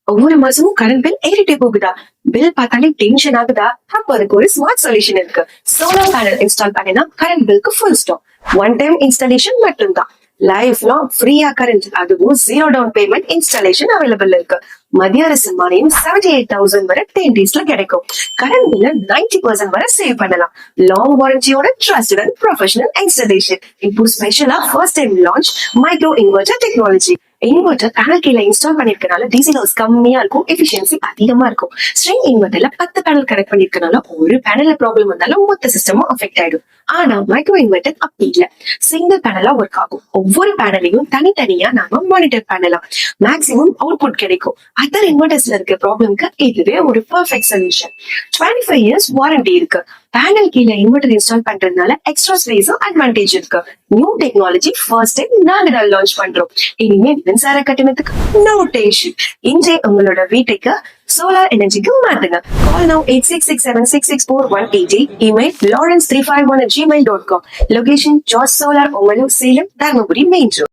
ஒவ்வொரு மாசமும் current bill ஏறிட்டே போகுதா? பில் பார்த்தாலே டென்ஷன் ஆகுதா? அப்ப அதுக்கு ஒரு ஸ்மார்ட் சொல்யூஷன் இருக்கு. சோலார் பேனல் இன்ஸ்டால் பண்ணினா கரண்ட் பில்க்கு full stop. One time installation மட்டும்தான். லைஃப் லாங் ஃப்ரீயா கரண்ட், அதுவும் zero down payment installation available இருக்கு. மத்திய அரசு மானியம் 78,000 வரை 10 daysல கிடைக்கும். கரண்ட் பில்ல 90% வரை சேவ் பண்ணலாம். லாங் வாரண்டியோட ட்ரஸ்டட் அண்ட் ப்ரொஃபஷனல் இன்ஸ்டாலேஷன். இப்போ ஸ்பெஷலா first time launch micro inverter technology. Inverter panel கீழே இன்ஸ்டால் பண்ணிருக்கனால டீசல் ஹவுஸ் கம்மியா இருக்கும், எஃபிஷியன்சி அதிகமா இருக்கும். ஸ்ட்ரிங் இன்வெர்டர்ல 10 பேனல் கனெக்ட் பண்ணிருக்கனால ஒரு பேனல்ல ப்ராப்ளம் வந்தாலும் மொத்த சிஸ்டமும் அஃபெக்ட் ஆயிடும். ஆனா மைக்ரோ இன்வெர்டர் அப்படி இல்ல, சிங்கிள் பேனலா ஒர்க் ஆகும். ஒவ்வொரு பேனலையும் தனித்தனியா நாம மானிட்டர் பண்ணலாம். மேக்ஸிமம் அவுட்புட் கிடைக்கும். அதர் இன்வெர்டர்ஸ்ல இருக்க ப்ராப்ளம்க்கு இதுவே ஒரு பெர்ஃபெக்ட் சொல்யூஷன். 25 years வாரண்டி இருக்கு. பேனல் கீழே இன்வெர்டர் இன்ஸ்டால் பண்றதுனால எக்ஸ்ட்ரா ஸ்பேஸும் அட்வான்டேஜ் இருக்கு. நியூ டெக்னாலஜி ஃபர்ஸ்ட் டைம் நாங்க தான் லான்ச் பண்றோம். இனிமே மின்சார கட்டணத்துக்கு நோ டென்ஷன். இன்றே உங்களோட வீட்டுக்கு சோலார் எனர்ஜிக்கு மாத்துங்க. Call now 8667664180. Email lawrence351@gmail.com. Location George solar, உங்களூர், சேலம், தர்மபுரி மெயின் ரோட்.